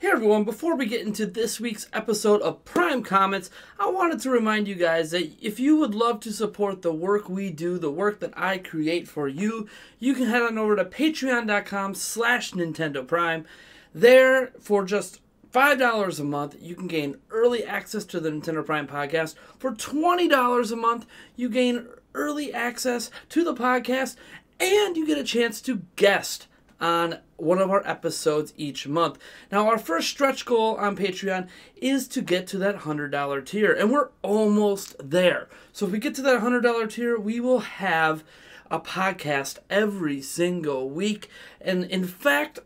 Hey everyone, before we get into this week's episode of Prime Comments, I wanted to remind you guys that if you would love to support the work we do, the work that I create for you, you can head on over to patreon.com/Nintendo Prime. There, for just $5 a month, you can gain early access to the Nintendo Prime podcast. For $20 a month, you gain early access to the podcast, and you get a chance to guest on one of our episodes each month. Now, our first stretch goal on Patreon is to get to that $100 tier, and we're almost there. So if we get to that $100 tier, we will have a podcast every single week. And in fact,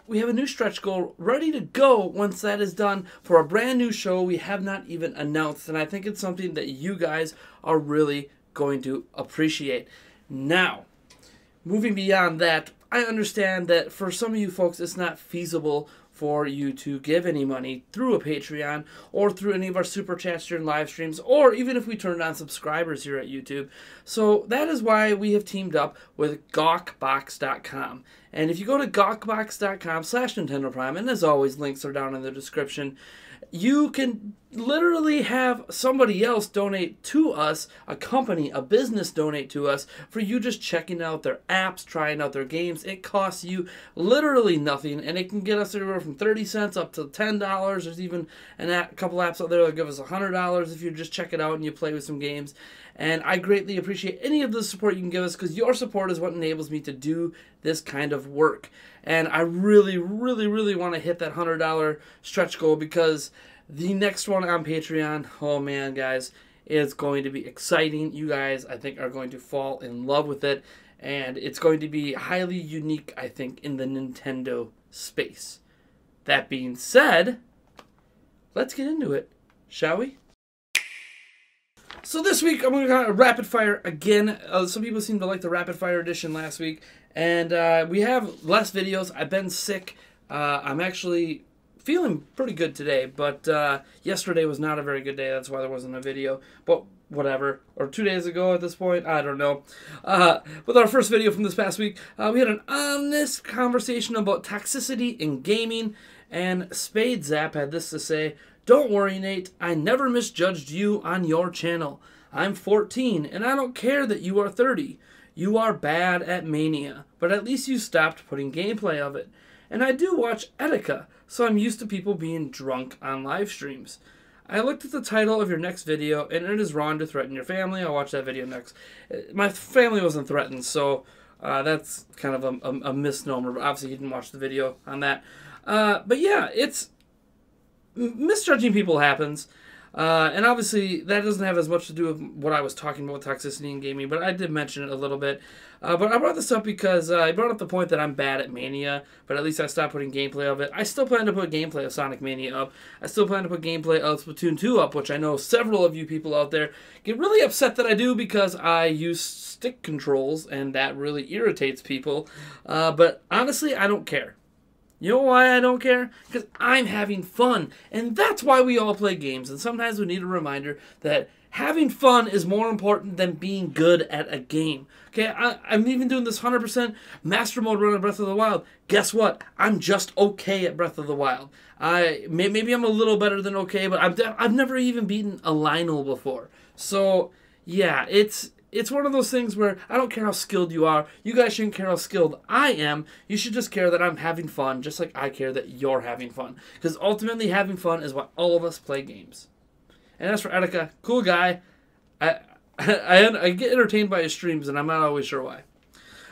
we have a new stretch goal ready to go once that is done for a brand new show we have not even announced. And I think it's something that you guys are really going to appreciate. Now, moving beyond that, I understand that for some of you folks, it's not feasible for you to give any money through a Patreon or through any of our super chats during live streams, or even if we turned on subscribers here at YouTube. So that is why we have teamed up with gawkbox.com. And if you go to gawkbox.com/Nintendo Prime, and as always, links are down in the description, you can literally have somebody else donate to us, a company, a business donate to us, for you just checking out their apps, trying out their games. It costs you literally nothing, and it can get us anywhere from 30 cents up to $10. There's even a couple apps out there that give us $100 if you just check it out and you play with some games. And I greatly appreciate any of the support you can give us, because your support is what enables me to do this kind of work. And I really, really, really want to hit that $100 stretch goal, because the next one on Patreon, oh man, guys, is going to be exciting. You guys, I think, are going to fall in love with it. And it's going to be highly unique, I think, in the Nintendo space. That being said, let's get into it, shall we? So this week, I'm going to go rapid fire again. Some people seem to like the rapid fire edition last week. And we have less videos. I've been sick. I'm actually feeling pretty good today. But yesterday was not a very good day. That's why there wasn't a video. But whatever. Or 2 days ago at this point. I don't know. With our first video from this past week, we had an honest conversation about toxicity in gaming. And Spade Zap had this to say: "Don't worry, Nate. I never misjudged you on your channel. I'm 14, and I don't care that you are 30. You are bad at Mania, but at least you stopped putting gameplay of it. And I do watch Etika, so I'm used to people being drunk on live streams. I looked at the title of your next video, and it is wrong to threaten your family. I'll watch that video next." My family wasn't threatened, so that's kind of a misnomer. But obviously, he didn't watch the video on that. But yeah, it's misjudging people happens. And obviously, that doesn't have as much to do with what I was talking about with toxicity in gaming, but I did mention it a little bit. But I brought this up because I brought up the point that I'm bad at Mania, but at least I stopped putting gameplay of it. I still plan to put gameplay of Sonic Mania up. I still plan to put gameplay of Splatoon 2 up, which I know several of you people out there get really upset that I do, because I use stick controls, and that really irritates people. But honestly, I don't care. You know why I don't care? Because I'm having fun. And that's why we all play games. And sometimes we need a reminder that having fun is more important than being good at a game. Okay, I'm even doing this 100% Master Mode run of Breath of the Wild. Guess what? I'm just okay at Breath of the Wild. Maybe I'm a little better than okay, but I've never even beaten a Lionel before. So, yeah, it's one of those things where I don't care how skilled you are. You guys shouldn't care how skilled I am. You should just care that I'm having fun, just like I care that you're having fun. Because ultimately, having fun is why all of us play games. And as for Etika, cool guy. I get entertained by his streams, and I'm not always sure why.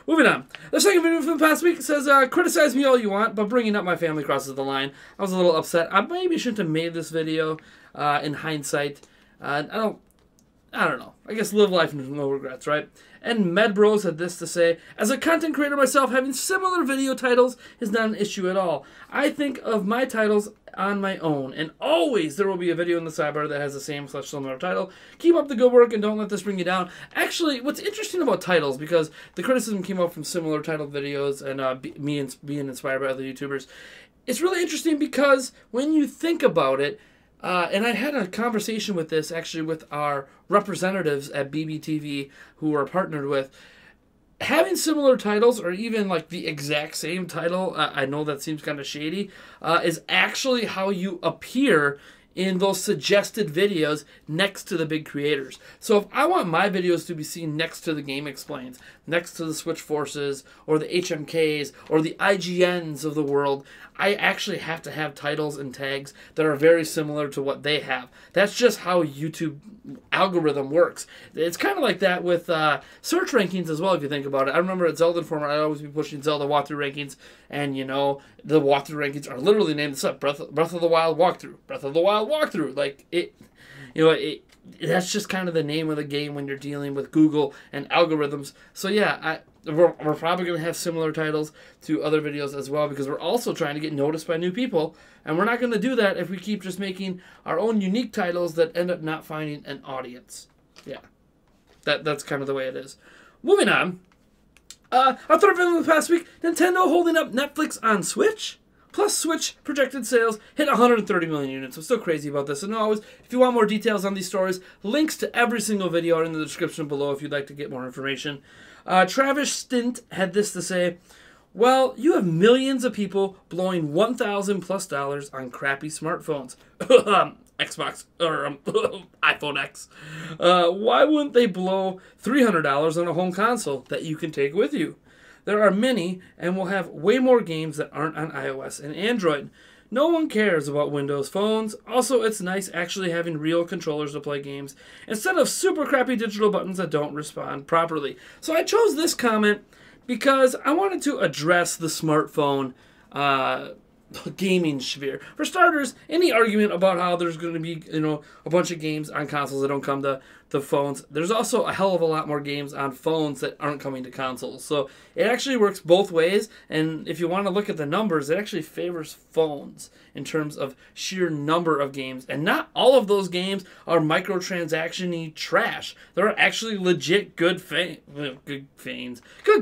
Moving on. The second video from the past week says, "Criticize me all you want, but bringing up my family crosses the line." I was a little upset. I maybe shouldn't have made this video in hindsight. I don't know. I guess live life with no regrets, right? And Medbros had this to say: "As a content creator myself, having similar video titles is not an issue at all. I think of my titles on my own, and always there will be a video in the sidebar that has the same / similar title. Keep up the good work, and don't let this bring you down." Actually, what's interesting about titles, because the criticism came up from similar titled videos and me being inspired by other YouTubers, it's really interesting because when you think about it, and I had a conversation with this, actually, with our representatives at BBTV who we're partnered with. having similar titles or even like the exact same title, I know that seems kind of shady, is actually how you appear in those suggested videos next to the big creators. So if I want my videos to be seen next to the Game Explains, next to the Switch Forces, or the HMKs, or the IGNs of the world, I actually have to have titles and tags that are very similar to what they have. That's just how YouTube algorithm works. It's kind of like that with search rankings as well, if you think about it. I remember at Zelda Informer, I'd always be pushing Zelda walkthrough rankings, and you know, the walkthrough rankings are literally named this up: Breath of the Wild walkthrough, Breath of the Wild walkthrough. Like it, you know, that's just kind of the name of the game when you're dealing with Google and algorithms. So yeah, we're probably going to have similar titles to other videos as well, because we're also trying to get noticed by new people, and we're not going to do that if we keep just making our own unique titles that end up not finding an audience. Yeah, that's kind of the way it is. Moving on. Our third video of the past week, Nintendo holding up Netflix on Switch. Plus, Switch projected sales hit 130 million units. I'm still crazy about this. And always, if you want more details on these stories, links to every single video are in the description below if you'd like to get more information. Travis Stint had this to say: well, you have millions of people blowing $1,000+ on crappy smartphones. Xbox, or iPhone X. Why wouldn't they blow $300 on a home console that you can take with you? There are many, and we'll have way more games that aren't on iOS and Android. No one cares about Windows phones. Also, it's nice actually having real controllers to play games instead of super crappy digital buttons that don't respond properly. So I chose this comment because I wanted to address the smartphone gaming sphere. For starters, any argument about how there's going to be, you know, a bunch of games on consoles that don't come to phones, there's also a hell of a lot more games on phones that aren't coming to consoles. So it actually works both ways, and if you want to look at the numbers, it actually favors phones in terms of sheer number of games. And not all of those games are microtransaction-y trash. There are actually legit good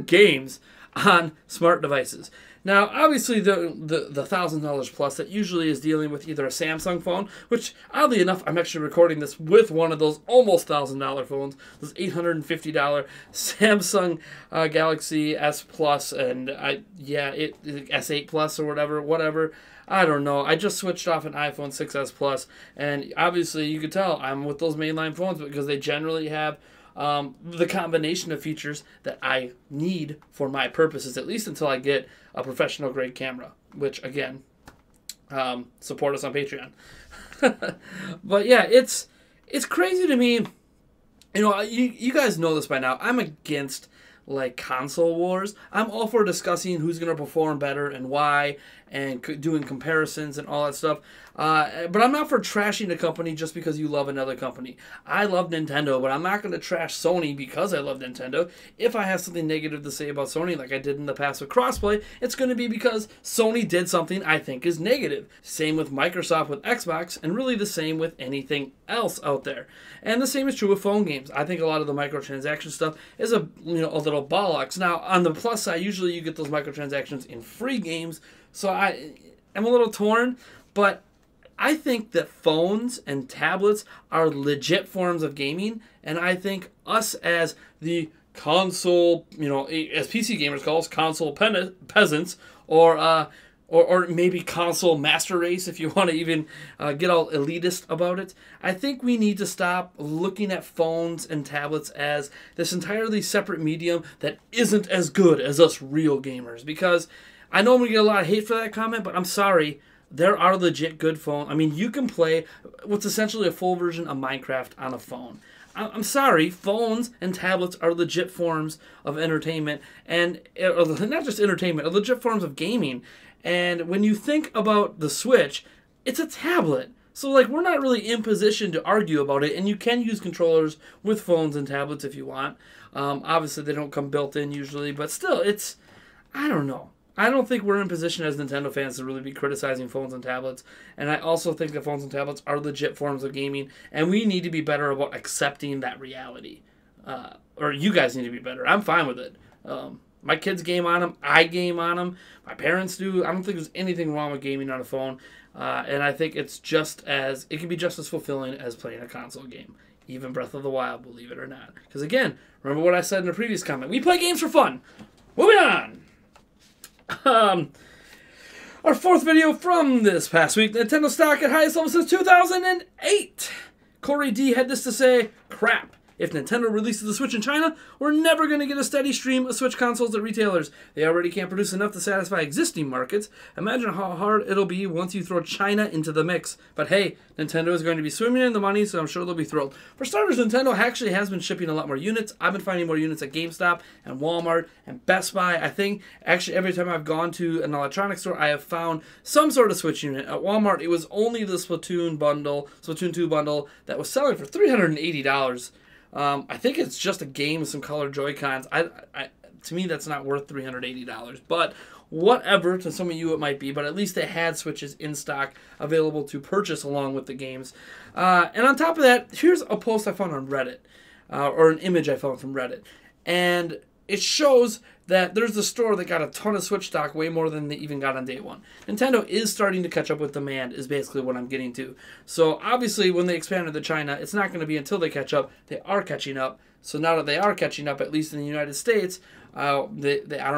games on smart devices. Now, obviously, the $1,000 plus, that usually is dealing with either a Samsung phone, which, oddly enough, I'm actually recording this with one of those almost $1,000 phones, those $850 Samsung Galaxy S Plus, and S8 Plus or whatever. I don't know. I just switched off an iPhone 6s Plus, and obviously, you could tell I'm with those mainline phones because they generally have the combination of features that I need for my purposes, at least until I get a professional grade camera, which again, support us on Patreon. But yeah, it's crazy to me. You know, you guys know this by now. I'm against like console wars. I'm all for discussing who's going to perform better and why, and doing comparisons and all that stuff. But I'm not for trashing a company just because you love another company. I love Nintendo, but I'm not going to trash Sony because I love Nintendo. If I have something negative to say about Sony, like I did in the past with crossplay, it's going to be because Sony did something I think is negative. Same with Microsoft with Xbox, and really the same with anything else out there. And the same is true with phone games. I think a lot of the microtransaction stuff is a little bollocks. Now, on the plus side, usually you get those microtransactions in free games, so I'm a little torn, but I think that phones and tablets are legit forms of gaming, and I think us as the console, as PC gamers call us, console peasants, or maybe console master race, if you want to even get all elitist about it. I think we need to stop looking at phones and tablets as this entirely separate medium that isn't as good as us real gamers. Because I know I'm going to get a lot of hate for that comment, but I'm sorry. There are legit good phones. I mean, you can play what's essentially a full version of Minecraft on a phone. I'm sorry, phones and tablets are legit forms of entertainment, and not just entertainment, legit forms of gaming. And when you think about the Switch, it's a tablet. So, we're not really in position to argue about it, and you can use controllers with phones and tablets if you want. Obviously, they don't come built in usually, but still, I don't know. I don't think we're in position as Nintendo fans to really be criticizing phones and tablets, and I also think that phones and tablets are legit forms of gaming, and we need to be better about accepting that reality. Or you guys need to be better. I'm fine with it. My kids game on them. I game on them. My parents do. I don't think there's anything wrong with gaming on a phone, and I think it can be just as fulfilling as playing a console game. Even Breath of the Wild, believe it or not. Because again, remember what I said in the previous comment. We play games for fun. Moving on. Our fourth video from this past week. Nintendo stock at highest level since 2008. Corey D had this to say, crap. If Nintendo releases the Switch in China, we're never going to get a steady stream of Switch consoles at retailers. They already can't produce enough to satisfy existing markets. Imagine how hard it'll be once you throw China into the mix. But hey, Nintendo is going to be swimming in the money, so I'm sure they'll be thrilled. For starters, Nintendo actually has been shipping a lot more units. I've been finding more units at GameStop and Walmart and Best Buy. I think actually every time I've gone to an electronics store, I have found some sort of Switch unit. At Walmart, it was only the Splatoon 2 bundle that was selling for $380. I think it's just a game with some colored Joy-Cons. To me, that's not worth $380. But whatever, to some of you it might be. But at least they had Switches in stock available to purchase along with the games. And on top of that, here's a post I found on Reddit. Or an image I found from Reddit. And it shows that there's a store that got a ton of Switch stock, way more than they even got on day one. Nintendo is starting to catch up with demand, is basically what I'm getting to. So obviously, when they expanded to China, it's not going to be until they catch up. They are catching up. So now that they are catching up, at least in the United States, I don't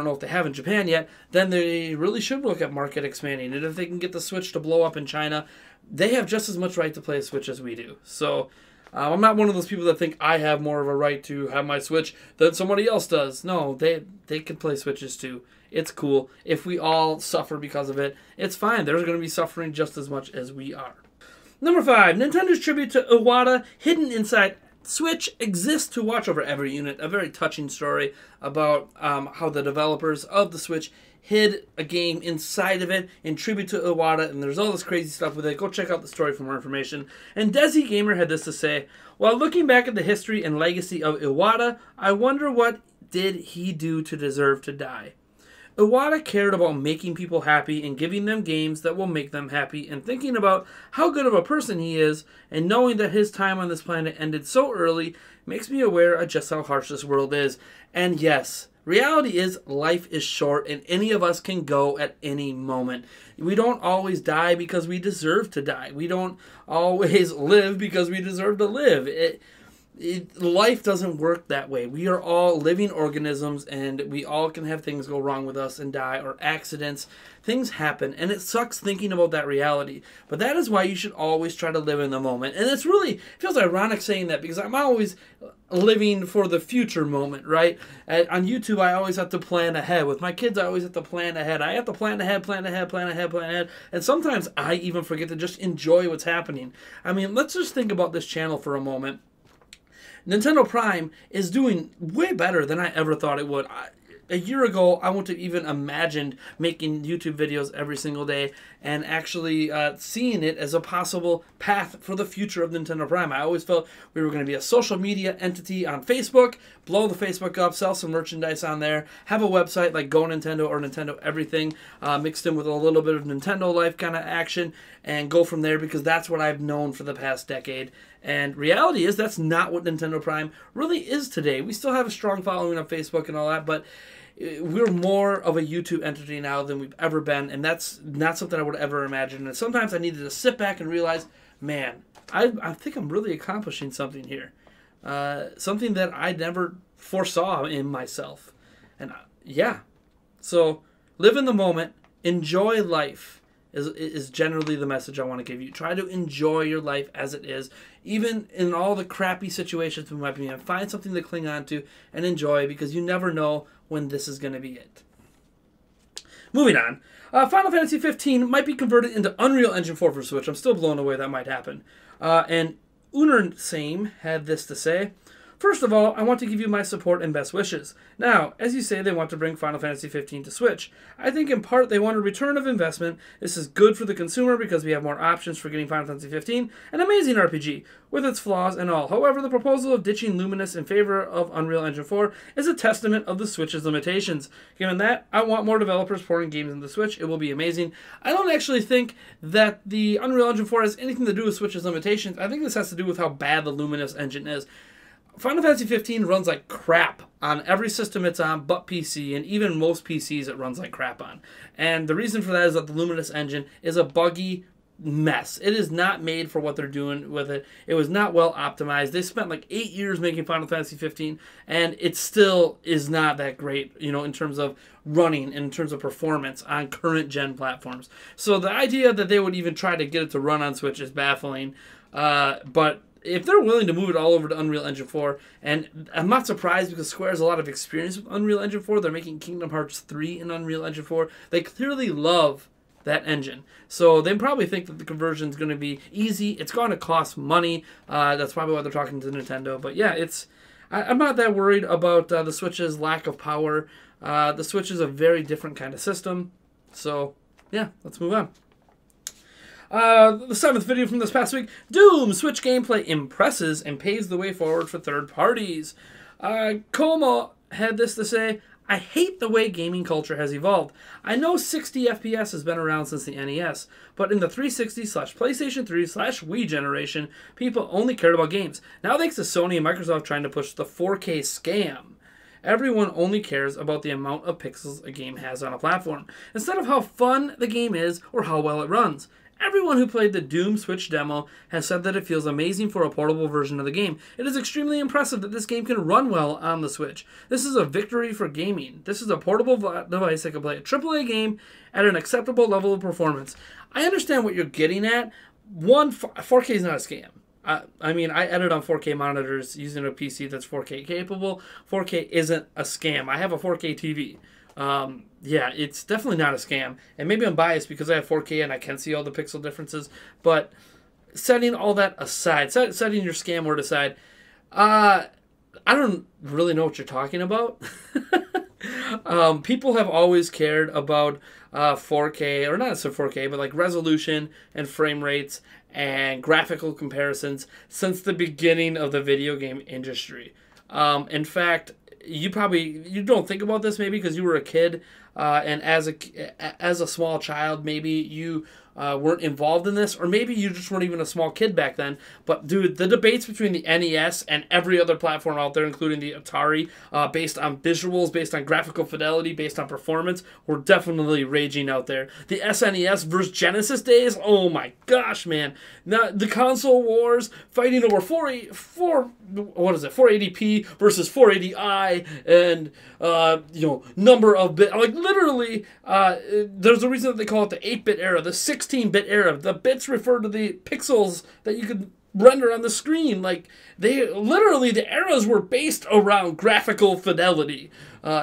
know if they have in Japan yet, then they really should look at market expanding. And if they can get the Switch to blow up in China, they have just as much right to play a Switch as we do. So I'm not one of those people that think I have more of a right to have my Switch than somebody else does. No, they can play Switches too. It's cool. If we all suffer because of it, it's fine. They're going to be suffering just as much as we are. Number 5, Nintendo's tribute to Iwata, hidden inside Switch, exists to watch over every unit. A very touching story about how the developers of the Switch hid a game inside of it in tribute to Iwata, and there's all this crazy stuff with it. Go check out the story for more information. And Desi Gamer had this to say, while looking back at the history and legacy of Iwata, I wonder what did he do to deserve to die. Iwata cared about making people happy and giving them games that will make them happy, and thinking about how good of a person he is, and knowing that his time on this planet ended so early makes me aware of just how harsh this world is. And yes, reality is life is short, and any of us can go at any moment. We don't always die because we deserve to die. We don't always live because we deserve to live. Life doesn't work that way. We are all living organisms, and we all can have things go wrong with us and die, or accidents. Things happen, and it sucks thinking about that reality. But that is why you should always try to live in the moment. And it feels ironic saying that, because I'm always living for the future moment, right? On YouTube, I always have to plan ahead. With my kids, I always have to plan ahead. I have to plan ahead. And sometimes I even forget to just enjoy what's happening. I mean, let's just think about this channel for a moment. Nintendo Prime is doing way better than I ever thought it would. A year ago, I wouldn't have even imagined making YouTube videos every single day and actually seeing it as a possible path for the future of Nintendo Prime. I always felt we were going to be a social media entity on Facebook, blow the Facebook up, sell some merchandise on there, have a website like Go Nintendo or Nintendo Everything mixed in with a little bit of Nintendo Life kind of action, and go from there, because that's what I've known for the past decade. And reality is that's not what Nintendo Prime really is today. We still have a strong following on Facebook and all that, but we're more of a YouTube entity now than we've ever been, and that's not something I would ever imagine. And sometimes I needed to sit back and realize, man, I think I'm really accomplishing something here. Something that I never foresaw in myself. And yeah, so live in the moment, enjoy life. Is generally the message I want to give you. Try to enjoy your life as it is, even in all the crappy situations we might be in. Find something to cling on to and enjoy, because you never know when this is going to be it. Moving on. Final Fantasy 15 might be converted into Unreal Engine 4 for Switch. I'm still blown away that might happen. And Unern Same had this to say. First of all, I want to give you my support and best wishes. Now, as you say, they want to bring Final Fantasy 15 to Switch. I think in part they want a return of investment. This is good for the consumer because we have more options for getting Final Fantasy 15, an amazing RPG, with its flaws and all. However, the proposal of ditching Luminous in favor of Unreal Engine 4 is a testament of the Switch's limitations. Given that, I want more developers porting games into the Switch. It will be amazing. I don't actually think that the Unreal Engine 4 has anything to do with Switch's limitations. I think this has to do with how bad the Luminous engine is. Final Fantasy 15 runs like crap on every system it's on but PC, and even most PCs it runs like crap on. And the reason for that is that the Luminous engine is a buggy, mess. It is not made for what they're doing with it. It was not well optimized. They spent like 8 years making Final Fantasy 15, and it still is not that great, in terms of running, in terms of performance on current gen platforms. So the idea that they would even try to get it to run on Switch is baffling. But if they're willing to move it all over to Unreal Engine 4, and I'm not surprised because Square has a lot of experience with Unreal Engine 4. They're making Kingdom Hearts 3 in Unreal Engine 4. They clearly love that engine. So they probably think that the conversion is going to be easy. It's going to cost money. That's probably why they're talking to Nintendo. But yeah, I'm not that worried about the Switch's lack of power. The Switch is a very different kind of system. So yeah, let's move on. The 7th video from this past week, Doom Switch gameplay impresses and paves the way forward for third parties. Como had this to say, I hate the way gaming culture has evolved. I know 60 FPS has been around since the NES, but in the 360/PlayStation 3/Wii generation, people only cared about games. Now thanks to Sony and Microsoft trying to push the 4K scam, everyone only cares about the amount of pixels a game has on a platform, instead of how fun the game is or how well it runs. Everyone who played the Doom Switch demo has said that it feels amazing for a portable version of the game. It is extremely impressive that this game can run well on the Switch. This is a victory for gaming. This is a portable device that can play a AAA game at an acceptable level of performance. I understand what you're getting at. 4K is not a scam. I mean, I edit on 4K monitors using a PC that's 4K capable. 4K isn't a scam. I have a 4K TV. Yeah, it's definitely not a scam. And maybe I'm biased because I have 4K and I can see all the pixel differences. But setting all that aside, setting your scam word aside, I don't really know what you're talking about. People have always cared about 4K, or not necessarily 4K, but like resolution and frame rates and graphical comparisons since the beginning of the video game industry. In fact, you don't think about this maybe because you were a kid, and as a small child, maybe you weren't involved in this, or maybe you just weren't even a small kid back then. But dude, the debates between the NES and every other platform out there, including the Atari, based on visuals, based on graphical fidelity, based on performance, were definitely raging out there. The SNES versus Genesis days, oh my gosh, man! Now the console wars, fighting over 480p versus 480i, and number of bit, like literally, there's a reason that they call it the 8-bit era, the 16-bit era. The bits refer to the pixels that you could render on the screen. Like, the eras were based around graphical fidelity.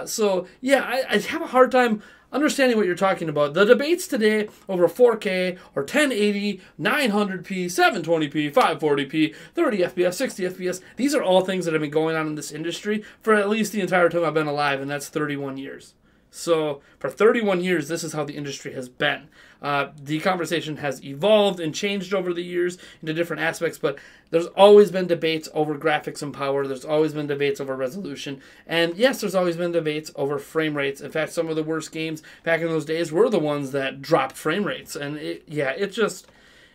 So yeah, I have a hard time understanding what you're talking about. The debates today over 4K or 1080, 900p, 720p, 540p, 30 FPS, 60 FPS, these are all things that have been going on in this industry for at least the entire time I've been alive, and that's 31 years. So for 31 years, this is how the industry has been. The conversation has evolved and changed over the years into different aspects, but there's always been debates over graphics and power. There's always been debates over resolution. And yes, there's always been debates over frame rates. In fact, some of the worst games back in those days were the ones that dropped frame rates. And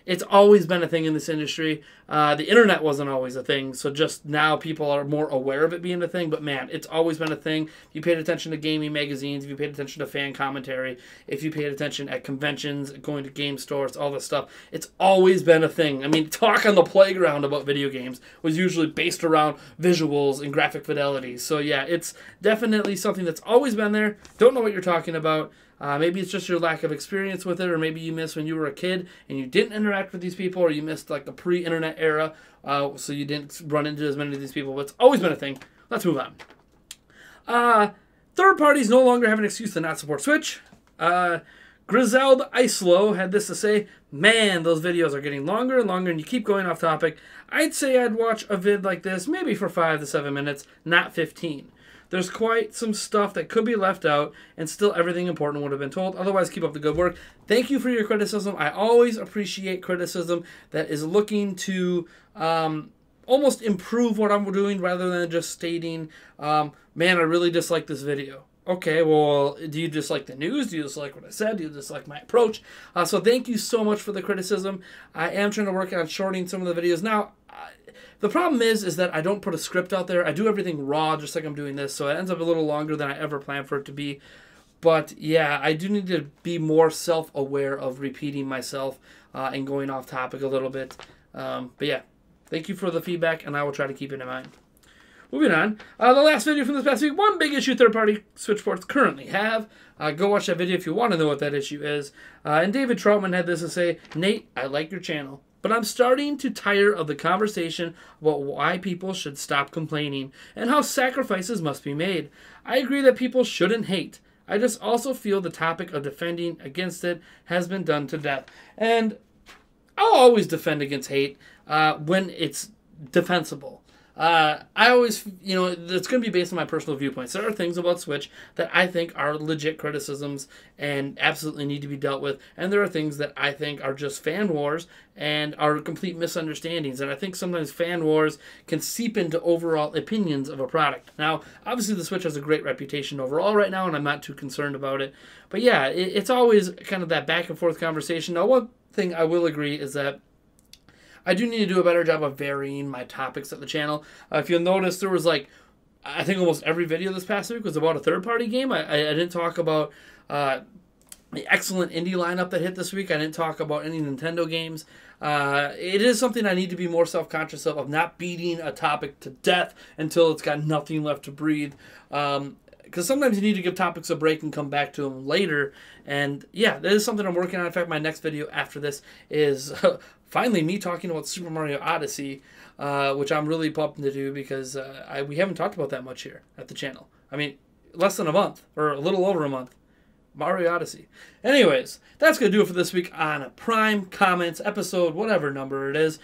it's always been a thing in this industry. The internet wasn't always a thing, so just now people are more aware of it being a thing. But man, it's always been a thing. If you paid attention to gaming magazines, if you paid attention to fan commentary, if you paid attention at conventions, going to game stores, all this stuff, it's always been a thing. I mean, talk on the playground about video games was usually based around visuals and graphic fidelity. So yeah, it's definitely something that's always been there. Don't know what you're talking about. Maybe it's just your lack of experience with it, or maybe you missed when you were a kid and you didn't interact with these people, or you missed like the pre-internet era, so you didn't run into as many of these people. But it's always been a thing. Let's move on. Third parties no longer have an excuse to not support Switch. Griseled Islo had this to say, man, those videos are getting longer and longer and you keep going off topic. I'd say I'd watch a vid like this maybe for 5 to 7 minutes, not 15. There's quite some stuff that could be left out, and still everything important would have been told. Otherwise, keep up the good work. Thank you for your criticism. I always appreciate criticism that is looking to almost improve what I'm doing rather than just stating, man, I really dislike this video. Okay, well, do you dislike the news? Do you dislike what I said? Do you dislike my approach? So thank you so much for the criticism. I am trying to work on shortening some of the videos. Now, the problem is that I don't put a script out there. I do everything raw, just like I'm doing this, so it ends up a little longer than I ever planned for it to be. But yeah, I do need to be more self-aware of repeating myself. and going off topic a little bit. But yeah, thank you for the feedback, and I will try to keep it in mind. Moving on, the last video from this past week, one big issue third-party Switch ports currently have. Go watch that video if you want to know what that issue is. And David Troutman had this to say, Nate, I like your channel, but I'm starting to tire of the conversation about why people should stop complaining and how sacrifices must be made. I agree that people shouldn't hate. I just also feel the topic of defending against it has been done to death. And I'll always defend against hate when it's defensible. I always, it's going to be based on my personal viewpoints. There are things about Switch that I think are legit criticisms and absolutely need to be dealt with. And there are things that I think are just fan wars and are complete misunderstandings. And I think sometimes fan wars can seep into overall opinions of a product. Now, obviously the Switch has a great reputation overall right now, and I'm not too concerned about it. But yeah, it's always kind of that back and forth conversation. Now, one thing I will agree is that I do need to do a better job of varying my topics at the channel. If you'll notice, there was I think almost every video this past week was about a third-party game. I didn't talk about the excellent indie lineup that hit this week. I didn't talk about any Nintendo games. It is something I need to be more self-conscious of not beating a topic to death until it's got nothing left to breathe. Because sometimes you need to give topics a break and come back to them later. And yeah, that is something I'm working on. In fact, my next video after this is finally me talking about Super Mario Odyssey, which I'm really pumped to do because we haven't talked about that much here at the channel. I mean, less than a month, or a little over a month. Mario Odyssey. Anyways, that's going to do it for this week on Prime Comments, episode, whatever number it is.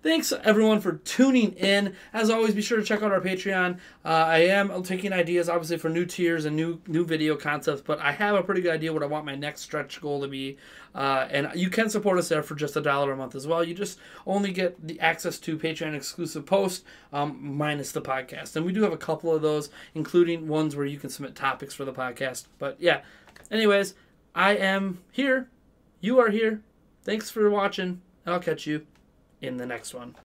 Thanks, everyone, for tuning in. As always, be sure to check out our Patreon. I am taking ideas, obviously, for new tiers and new video concepts, but I have a pretty good idea what I want my next stretch goal to be. And you can support us there for just $1 a month as well. You just only get the access to Patreon exclusive posts, minus the podcast. And we do have a couple of those, including ones where you can submit topics for the podcast. But yeah, anyways, I am here. You are here. Thanks for watching. I'll catch you in the next one.